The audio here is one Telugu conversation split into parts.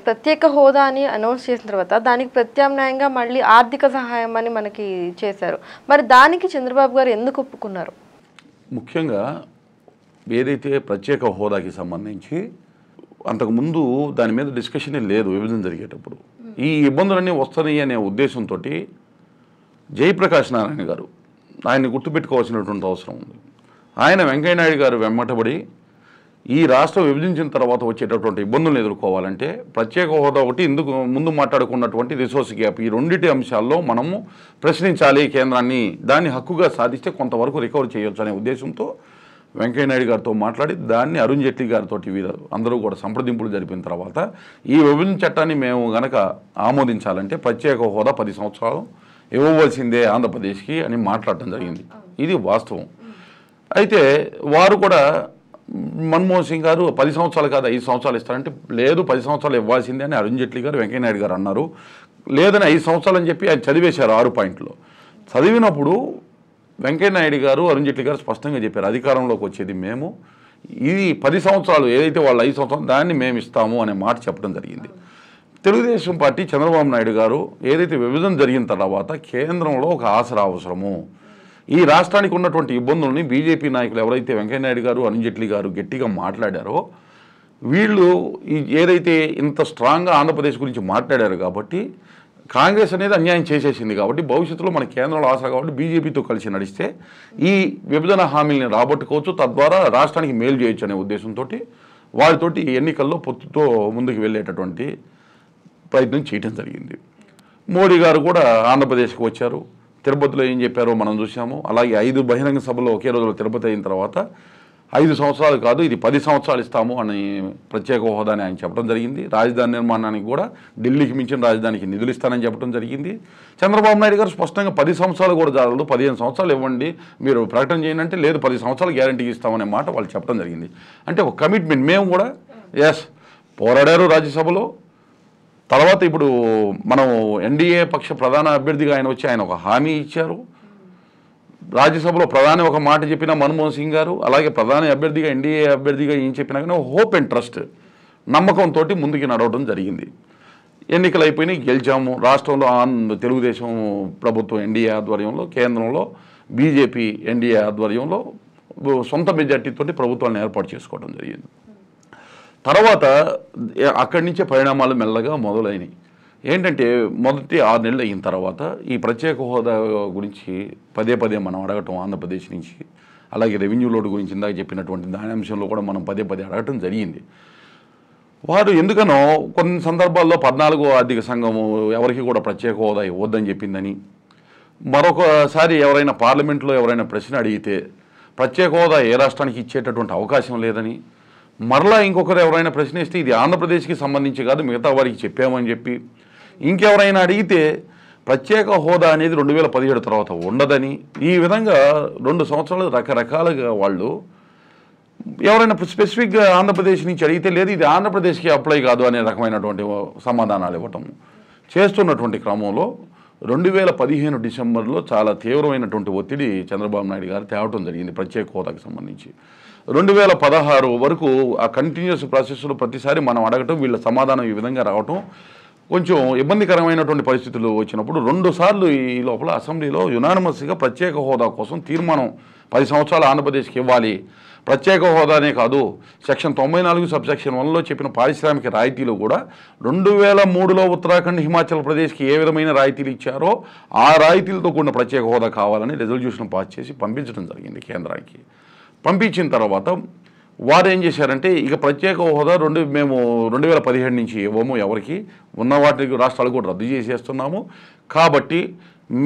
ప్రత్యేక హోదా అని అనౌన్స్ చేసిన తర్వాత దానికి ప్రత్యామ్నాయంగా మళ్ళీ ఆర్థిక సహాయం అని మనకి చేశారు. మరి దానికి చంద్రబాబు గారు ఎందుకు ఒప్పుకున్నారు? ముఖ్యంగా ఏదైతే ప్రత్యేక హోదాకి సంబంధించి అంతకుముందు దాని మీద డిస్కషనే లేదు విభజన జరిగేటప్పుడు. ఈ ఇబ్బందులన్నీ వస్తాయి అనే ఉద్దేశంతో జయప్రకాష్ నారాయణ గారు ఆయన్ని గుర్తుపెట్టుకోవాల్సినటువంటి అవసరం ఉంది. ఆయన వెంకయ్యనాయుడు గారు వెంబటబడి ఈ రాష్ట్రం విభజించిన తర్వాత వచ్చేటటువంటి ఇబ్బందులను ఎదుర్కోవాలంటే ప్రత్యేక హోదా ఒకటి ఇందుకు ముందు మాట్లాడుకున్నటువంటి రిసోర్స్ గ్యాప్, ఈ రెండింటి అంశాల్లో మనము ప్రశ్నించాలి కేంద్రాన్ని, దాన్ని హక్కుగా సాధిస్తే కొంతవరకు రికవర్ చేయొచ్చు అనే ఉద్దేశంతో వెంకయ్యనాయుడు గారితో మాట్లాడి దాన్ని అరుణ్ జైట్లీ గారితో వీరు అందరూ కూడా సంప్రదింపులు జరిపిన తర్వాత ఈ విభజన చట్టాన్ని మేము గనక ఆమోదించాలంటే ప్రత్యేక హోదా 10 సంవత్సరాలు ఇవ్వవలసిందే ఆంధ్రప్రదేశ్కి అని మాట్లాడటం జరిగింది. ఇది వాస్తవం. అయితే వారు కూడా మన్మోహన్ సింగ్ గారు 10 సంవత్సరాలు కాదు 5 సంవత్సరాలు ఇస్తారంటే లేదు 10 సంవత్సరాలు ఇవ్వాల్సిందే అని అరుణ్ జైట్లీ గారు వెంకయ్యనాయుడు గారు అన్నారు. లేదని 5 సంవత్సరాలు అని చెప్పి ఆయన చదివేశారు 6 పాయింట్లు. చదివినప్పుడు వెంకయ్యనాయుడు గారు అరుణ్ జైట్లీ గారు స్పష్టంగా చెప్పారు అధికారంలోకి వచ్చేది మేము, ఇది 10 సంవత్సరాలు ఏదైతే వాళ్ళు 5 సంవత్సరాలు దాన్ని మేము ఇస్తాము అనే మాట చెప్పడం జరిగింది. తెలుగుదేశం పార్టీ చంద్రబాబు నాయుడు గారు ఏదైతే విభజన జరిగిన తర్వాత కేంద్రంలో ఒక ఆసరా అవసరము, ఈ రాష్ట్రానికి ఉన్నటువంటి ఇబ్బందుల్ని బీజేపీ నాయకులు ఎవరైతే వెంకయ్యనాయుడు గారు అరుణ్ జైట్లీ గారు గట్టిగా మాట్లాడారో వీళ్ళు ఏదైతే ఇంత స్ట్రాంగ్గా ఆంధ్రప్రదేశ్ గురించి మాట్లాడారు కాబట్టి కాంగ్రెస్ అనేది అన్యాయం చేసేసింది కాబట్టి భవిష్యత్తులో మన కేంద్రంలో ఆసరా కాబట్టి బీజేపీతో కలిసి నడిస్తే ఈ విభజన హామీలను రాబట్టుకోవచ్చు, తద్వారా రాష్ట్రానికి మేలు చేయొచ్చు అనే ఉద్దేశంతో వారితోటి ఎన్నికల్లో పొత్తుతో ముందుకు వెళ్ళేటటువంటి ప్రయత్నం చేయడం జరిగింది. మోడీ గారు కూడా ఆంధ్రప్రదేశ్కి వచ్చారు, తిరుపతిలో ఏం చెప్పారో మనం చూసాము. అలాగే 5 బహిరంగ సభలు ఒకే రోజులో తిరుపతి అయిన తర్వాత 5 సంవత్సరాలు కాదు ఇది 10 సంవత్సరాలు ఇస్తాము అని ప్రత్యేక హోదాని ఆయన చెప్పడం జరిగింది. రాజధాని నిర్మాణానికి కూడా ఢిల్లీకి మించిన రాజధానికి నిధులు ఇస్తానని చెప్పడం జరిగింది. చంద్రబాబు నాయుడు గారు స్పష్టంగా 10 సంవత్సరాలు కూడా చాలదు 15 సంవత్సరాలు ఇవ్వండి మీరు ప్రకటన చేయండి అంటే లేదు 10 సంవత్సరాలు గ్యారంటీకి ఇస్తామనే మాట వాళ్ళు చెప్పడం జరిగింది. అంటే ఒక కమిట్మెంట్. మేము కూడా ఎస్ పోరాడారు రాజ్యసభలో. తర్వాత ఇప్పుడు మనం ఎన్డీఏ పక్ష ప్రధాన అభ్యర్థిగా ఆయన వచ్చి ఆయన ఒక హామీ ఇచ్చారు. రాజ్యసభలో ప్రధాని ఒక మాట చెప్పిన మన్మోహన్ సింగ్ గారు, అలాగే ప్రధాని అభ్యర్థిగా ఎన్డీఏ అభ్యర్థిగా ఏం చెప్పినా కానీ హోప్ అండ్ ట్రస్ట్ నమ్మకంతో ముందుకు నడవడం జరిగింది. ఎన్నికలు అయిపోయినాయి, గెలిచాము. రాష్ట్రంలో తెలుగుదేశం ప్రభుత్వం ఎన్డీఏ ఆధ్వర్యంలో, కేంద్రంలో బీజేపీ ఎన్డీఏ ఆధ్వర్యంలో సొంత మెజార్టీతో ప్రభుత్వాలను ఏర్పాటు చేసుకోవడం జరిగింది. తర్వాత అక్కడి నుంచే పరిణామాలు మెల్లగా మొదలైనవి. ఏంటంటే మొదటి 6 నెలలు అయిన తర్వాత ఈ ప్రత్యేక హోదా గురించి పదే పదే మనం అడగటం ఆంధ్రప్రదేశ్ నుంచి, అలాగే రెవెన్యూ లోడ్ గురించి ఇందాక చెప్పినటువంటి దాని అంశంలో కూడా మనం పదే పదే అడగటం జరిగింది. వారు ఎందుకనో కొన్ని సందర్భాల్లో 14వ ఆర్థిక సంఘము ఎవరికి కూడా ప్రత్యేక హోదా ఇవ్వద్దని చెప్పిందని, మరొకసారి ఎవరైనా పార్లమెంట్లో ఎవరైనా ప్రశ్న అడిగితే ప్రత్యేక హోదా ఏ రాష్ట్రానికి ఇచ్చేటటువంటి అవకాశం లేదని, మరలా ఇంకొకరు ఎవరైనా ప్రశ్నిస్తే ఇది ఆంధ్రప్రదేశ్కి సంబంధించి కాదు మిగతా వారికి చెప్పామని చెప్పి, ఇంకెవరైనా అడిగితే ప్రత్యేక హోదా అనేది 2017 తర్వాత ఉండదని, ఈ విధంగా 2 సంవత్సరాలు రకరకాలుగా వాళ్ళు ఎవరైనా స్పెసిఫిక్గా ఆంధ్రప్రదేశ్ నుంచి అడిగితే లేదు ఇది ఆంధ్రప్రదేశ్కి అప్లై కాదు అనే రకమైనటువంటి సమాధానాలు ఇవ్వటం చేస్తున్నటువంటి క్రమంలో 2015 డిసెంబర్లో చాలా తీవ్రమైనటువంటి ఒత్తిడి చంద్రబాబు నాయుడు గారు తేవటం జరిగింది ప్రత్యేక హోదాకు సంబంధించి. 2016 వరకు ఆ కంటిన్యూస్ ప్రాసెస్లో ప్రతిసారి మనం అడగటం వీళ్ళ సమాధానం ఈ విధంగా రావటం కొంచెం ఇబ్బందికరమైనటువంటి పరిస్థితులు వచ్చినప్పుడు 2 సార్లు ఈ లోపల అసెంబ్లీలో యునానిమస్గా ప్రత్యేక హోదా కోసం తీర్మానం 10 సంవత్సరాలు ఆంధ్రప్రదేశ్కి ఇవ్వాలి, ప్రత్యేక హోదానే కాదు సెక్షన్ 94 సబ్సెక్షన్ 1లో చెప్పిన పారిశ్రామిక రాయితీలు కూడా 2003లో ఉత్తరాఖండ్ హిమాచల్ ప్రదేశ్కి ఏ విధమైన రాయితీలు ఇచ్చారో ఆ రాయితీలతో కూడిన ప్రత్యేక హోదా కావాలని రెజల్యూషన్ పాస్ చేసి పంపించడం జరిగింది కేంద్రానికి. పంపించిన తర్వాత వారు ఏం చేశారంటే ఇక ప్రత్యేక హోదా మేము 2017 నుంచి ఇవ్వము ఎవరికి, ఉన్న వాటికి రాష్ట్రాలు కూడా రద్దు చేసేస్తున్నాము కాబట్టి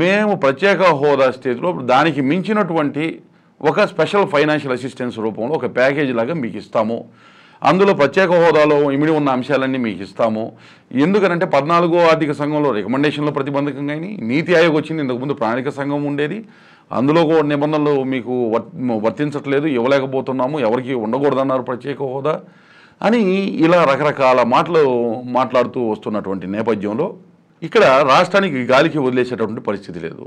మేము ప్రత్యేక హోదా స్టేజ్లో దానికి మించినటువంటి ఒక స్పెషల్ ఫైనాన్షియల్ అసిస్టెన్స్ రూపంలో ఒక ప్యాకేజీ లాగా మీకు ఇస్తాము, అందులో ప్రత్యేక హోదాలో ఇమిడి ఉన్న అంశాలన్నీ మీకు ఇస్తాము. ఎందుకనంటే 14వ ఆర్థిక సంఘంలో రికమెండేషన్లో ప్రతిబంధకంగా కానీ నీతి ఆయోగ్ వచ్చింది, ఇంతకుముందు ప్రణాళిక సంఘం ఉండేది, అందులో కూడా నిబంధనలు మీకు వర్తించట్లేదు, ఇవ్వలేకపోతున్నాము, ఎవరికి ఉండకూడదన్నారు ప్రత్యేక హోదా అని ఇలా రకరకాల మాట్లాడుతూ వస్తున్నటువంటి నేపథ్యంలో ఇక్కడ రాష్ట్రానికి గాలికి వదిలేసేటటువంటి పరిస్థితి లేదు.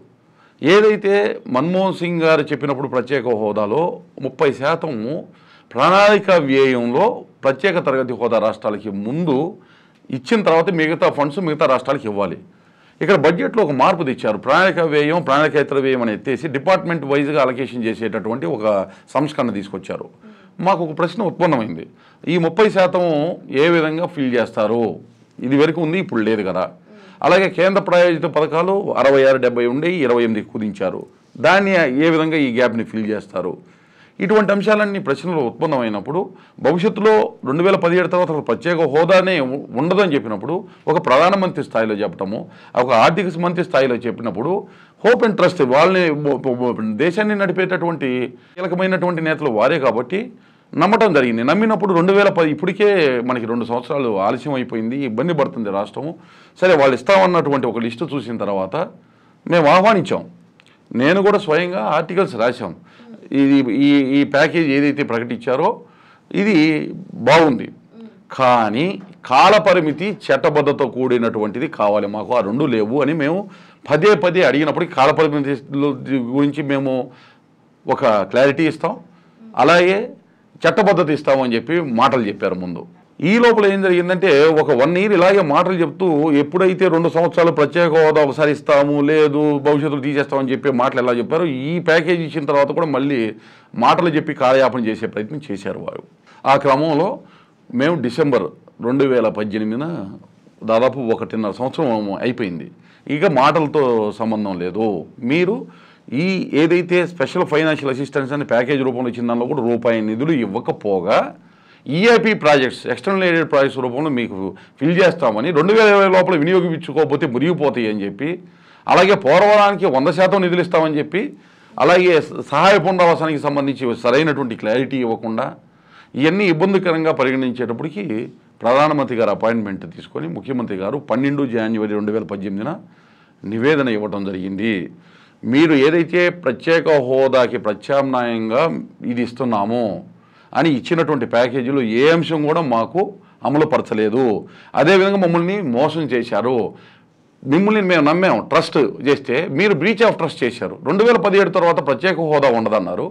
ఏదైతే మన్మోహన్ సింగ్ గారు చెప్పినప్పుడు ప్రత్యేక హోదాలో 30% ప్రణాళిక వ్యయంలో ప్రత్యేక తరగతి హోదా రాష్ట్రాలకి ముందు ఇచ్చిన తర్వాత మిగతా ఫండ్స్ మిగతా రాష్ట్రాలకు ఇవ్వాలి. ఇక్కడ బడ్జెట్లో ఒక మార్పు తెచ్చారు. ప్రణాళిక వ్యయం ప్రణాళికేతర వ్యయం అని ఎత్తేసి డిపార్ట్మెంట్ వైజ్గా అలొకేషన్ చేసేటటువంటి ఒక సంస్కరణ తీసుకొచ్చారు. మాకు ఒక ప్రశ్న ఉత్పన్నమైంది. ఈ 30% ఏ విధంగా ఫిల్ చేస్తారు? ఇది వరకు ఉంది, ఇప్పుడు లేదు కదా. అలాగే కేంద్ర ప్రాయోజిత పథకాలు 66-70 ఉండి 28 కుదించారు. దాన్ని ఏ విధంగా ఈ గ్యాప్ని ఫిల్ చేస్తారు? ఇటువంటి అంశాలన్నీ ప్రశ్నలు ఉత్పన్నమైనప్పుడు భవిష్యత్తులో 2017 తర్వాత ప్రత్యేక హోదానే ఉండదని చెప్పినప్పుడు ఒక ప్రధానమంత్రి స్థాయిలో చెప్పటము, ఒక ఆర్థిక మంత్రి స్థాయిలో చెప్పినప్పుడు హోప్ అండ్ ట్రస్ట్ వాళ్ళని దేశాన్ని నడిపేటటువంటి కీలకమైనటువంటి నేతలు వారే కాబట్టి నమ్మటం జరిగింది. నమ్మినప్పుడు 2010 ఇప్పటికే మనకి 2 సంవత్సరాలు ఆలస్యం అయిపోయింది, ఇబ్బంది పడుతుంది రాష్ట్రము. సరే వాళ్ళు ఇస్తామన్నటువంటి ఒక లిస్టు చూసిన తర్వాత మేము ఆహ్వానించాం. నేను కూడా స్వయంగా ఆర్టికల్స్ రాశాం. ఇది ఈ ప్యాకేజ్ ఏదైతే ప్రకటించారో ఇది బాగుంది, కానీ కాలపరిమితి చట్టబద్ధత కూడినటువంటిది కావాలి, మాకు ఆ 2 లేవు అని మేము పదే అడిగినప్పటికీ కాలపరిమితి గురించి మేము ఒక క్లారిటీ ఇస్తాం, అలాగే చట్టబద్ధత ఇస్తామని చెప్పి మాటలు చెప్పారు ముందు. ఈ లోపల ఏం జరిగిందంటే ఒక 1 year ఇలాగే మాటలు చెప్తూ ఎప్పుడైతే 2 సంవత్సరాలు ప్రత్యేక హోదా ఒకసారి ఇస్తాము, లేదు భవిష్యత్తులో తీసేస్తామని చెప్పే మాటలు ఎలా చెప్పారు, ఈ ప్యాకేజ్ ఇచ్చిన తర్వాత కూడా మళ్ళీ మాటలు చెప్పి కాలయాపన చేసే ప్రయత్నం చేశారు వారు. ఆ క్రమంలో మేము డిసెంబర్ 2018 దాదాపు 1.5 సంవత్సరం అయిపోయింది. ఇక మాటలతో సంబంధం లేదు. మీరు ఈ ఏదైతే స్పెషల్ ఫైనాన్షియల్ అసిస్టెన్స్ అని ప్యాకేజ్ రూపంలో ఇచ్చిన దానిలో కూడా రూపాయి నిధులు ఇవ్వకపోగా EIP projects external aided projects రూపంలో మీకు ఫిల్ చేస్తామని 2020 లోపల వినియోగించుకోకపోతే మురిగిపోతాయి అని చెప్పి, అలాగే పోలవరానికి 100% నిధులు ఇస్తామని చెప్పి, అలాగే సహాయ పునరావాసానికి సంబంధించి సరైనటువంటి క్లారిటీ ఇవ్వకుండా ఇవన్నీ ఇబ్బందికరంగా పరిగణించేటప్పటికి ప్రధానమంత్రి గారు అపాయింట్మెంట్ తీసుకొని ముఖ్యమంత్రి గారు 12 జనవరి 2018 నివేదన ఇవ్వడం జరిగింది. మీరు ఏదైతే ప్రత్యేక హోదాకి ప్రత్యామ్నాయంగా ఇది ఇస్తున్నామో అని ఇచ్చినటువంటి ప్యాకేజీలో ఏ అంశం కూడా మాకు అమలు పరచలేదు, అదేవిధంగా మమ్మల్ని మోసం చేశారు, మిమ్మల్ని మేము నమ్మాము, ట్రస్ట్ చేస్తే మీరు బ్రీచ్ ఆఫ్ ట్రస్ట్ చేశారు. 2017 తర్వాత ప్రత్యేక హోదా ఉండదన్నారు.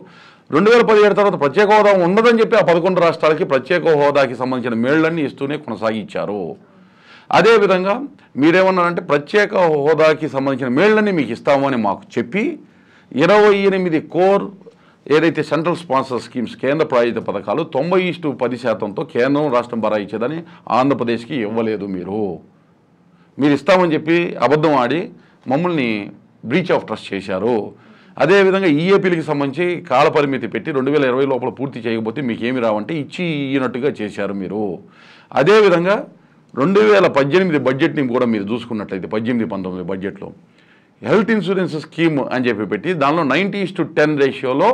2017 తర్వాత ప్రత్యేక హోదా ఉండదని చెప్పి ఆ 11 రాష్ట్రాలకి ప్రత్యేక హోదాకి సంబంధించిన మేళ్లన్నీ ఇస్తూనే కొనసాగించారు. అదేవిధంగా మీరేమన్నారంటే ప్రత్యేక హోదాకి సంబంధించిన మేళ్లన్నీ మీకు ఇస్తామని మాకు చెప్పి 28 కోర్ ఏదైతే సెంట్రల్ స్పాన్సర్ స్కీమ్స్ కేంద్ర ప్రాయోజిత పథకాలు 90:10%తో కేంద్రం రాష్ట్రం బరా ఇచ్చేదని ఆంధ్రప్రదేశ్కి ఇవ్వలేదు. మీరు ఇస్తామని చెప్పి అబద్ధం ఆడి మమ్మల్ని బ్రీచ్ ఆఫ్ ట్రస్ట్ చేశారు. అదేవిధంగా ఈఏపీలకి సంబంధించి కాలపరిమితి పెట్టి 2020 లోపల పూర్తి చేయకపోతే మీకు ఏమి రావంటే ఇచ్చినట్టుగా చేశారు మీరు. అదేవిధంగా 2018 బడ్జెట్ని కూడా మీరు చూసుకున్నట్లయితే 18-19 బడ్జెట్లో హెల్త్ ఇన్సూరెన్స్ స్కీమ్ అని చెప్పి పెట్టి దానిలో 90:10 రేషియోలో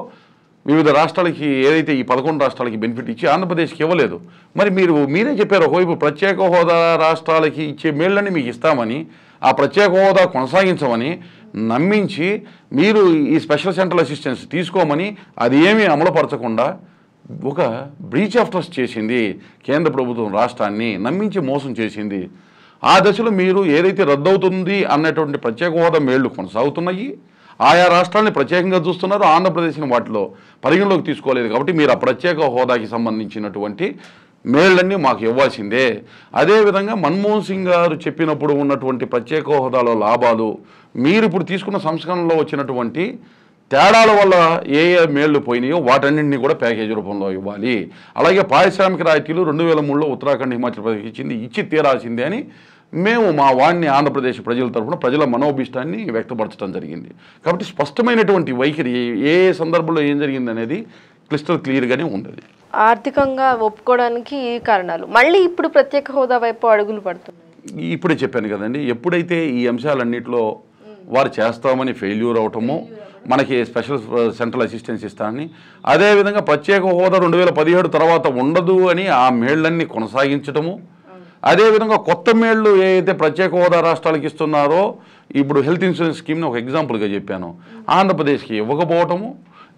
వివిధ రాష్ట్రాలకి ఏదైతే ఈ 11 రాష్ట్రాలకి బెనిఫిట్ ఇచ్చి ఆంధ్రప్రదేశ్కి ఇవ్వలేదు. మరి మీరే చెప్పారు ఒకవైపు ప్రత్యేక హోదా రాష్ట్రాలకి ఇచ్చే మేళ్ళని మీకు ఇస్తామని, ఆ ప్రత్యేక హోదా కొనసాగించమని నమ్మించి మీరు ఈ స్పెషల్ సెంట్రల్ అసిస్టెన్స్ తీసుకోమని అది ఏమీ అమలుపరచకుండా ఒక బ్రీచ్ ఆఫ్ ట్రస్ట్ చేసింది కేంద్ర ప్రభుత్వం, రాష్ట్రాన్ని నమ్మించి మోసం చేసింది. ఆ దశలో మీరు ఏదైతే రద్దవుతుంది అన్నటువంటి ప్రత్యేక హోదా మేళ్లు కొనసాగుతున్నాయి, ఆయా రాష్ట్రాలని ప్రత్యేకంగా చూస్తున్నారు, ఆంధ్రప్రదేశ్ని వాటిలో పరిగణలోకి తీసుకోలేదు. కాబట్టి మీరు ఆ ప్రత్యేక హోదాకి సంబంధించినటువంటి మేళ్లన్నీ మాకు ఇవ్వాల్సిందే. అదేవిధంగా మన్మోహన్ సింగ్ గారు చెప్పినప్పుడు ఉన్నటువంటి ప్రత్యేక హోదాలో లాభాలు, మీరు ఇప్పుడు తీసుకున్న సంస్కరణలో వచ్చినటువంటి తేడాల వల్ల ఏ మేళ్లు పోయినాయో వాటన్నింటినీ కూడా ప్యాకేజీ రూపంలో ఇవ్వాలి. అలాగే పారిశ్రామిక రాయితీలు 2003లో ఉత్తరాఖండ్, హిమాచల్ ప్రదేశ్ ఇచ్చి తీరాల్సిందే అని మేము మా వాడిని ఆంధ్రప్రదేశ్ ప్రజల తరఫున ప్రజల మనోభిష్టాన్ని వ్యక్తపరచడం జరిగింది. కాబట్టి స్పష్టమైనటువంటి వైఖరి ఏ సందర్భంలో ఏం జరిగింది అనేది క్లిస్టల్ క్లియర్గానే ఉంది. ఆర్థికంగా ఒప్పుకోవడానికి ఈ కారణాలు మళ్ళీ ఇప్పుడు ప్రత్యేక హోదా వైపు అడుగులు పడుతున్నాయి. ఇప్పుడే చెప్పాను కదండి, ఎప్పుడైతే ఈ అంశాలన్నింటిలో వారు చేస్తామని ఫెయిల్యూర్ అవటము, మనకి స్పెషల్ సెంట్రల్ అసిస్టెన్స్ ఇస్తానని, అదేవిధంగా ప్రత్యేక హోదా 2017 తర్వాత ఉండదు అని ఆ మేళ్లన్నీ కొనసాగించటము, అదేవిధంగా కొత్త మేళ్లు ఏదైతే ప్రత్యేక హోదా రాష్ట్రాలకు ఇస్తున్నారో ఇప్పుడు హెల్త్ ఇన్సూరెన్స్ స్కీమ్ని ఒక ఎగ్జాంపుల్గా చెప్పాను, ఆంధ్రప్రదేశ్కి ఇవ్వకపోవటము,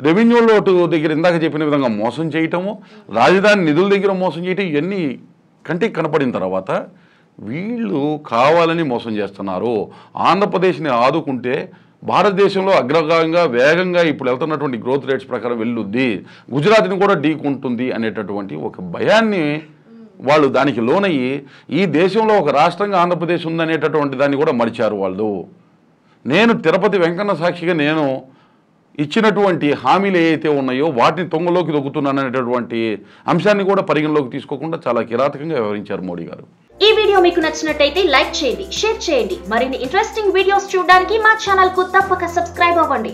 రెవెన్యూ లోటు దగ్గర ఇందాక చెప్పిన విధంగా మోసం చేయటము, రాజధాని నిధుల దగ్గర మోసం చేయటం, ఇవన్నీ కంటికి కనపడిన తర్వాత వీళ్ళు కావాలని మోసం చేస్తున్నారు. ఆంధ్రప్రదేశ్ని ఆదుకుంటే భారతదేశంలో అగ్రగాంగా వేగంగా ఇప్పుడు వెళ్తున్నటువంటి గ్రోత్ రేట్స్ ప్రకారం వెళ్ళుద్ది, గుజరాత్ని కూడా ఢీకుంటుంది అనేటటువంటి ఒక భయాన్ని వాళ్ళు దానికి లోనయ్యి ఈ దేశంలో ఒక రాష్ట్రంగా ఆంధ్రప్రదేశ్ ఉందనేటటువంటి దాన్ని కూడా మరిచారు వాళ్ళు. నేను తిరుపతి వెంకన్న సాక్షిగా నేను ఇచ్చినటువంటి హామీలు ఏవైతే ఉన్నాయో వాటిని తొంగలోకి దొక్కుతున్నాననేటటువంటి అంశాన్ని కూడా పరిగణలోకి తీసుకోకుండా చాలా కిరాతకంగా వ్యవహరించారు మోడీ గారు. ఈ వీడియో మీకు నచ్చినట్టయితే లైక్ చేయండి, షేర్ చేయండి. మరిన్ని ఇంట్రెస్టింగ్ వీడియోస్ చూడడానికి మా ఛానల్ కు తప్పక సబ్స్క్రైబ్ అవ్వండి.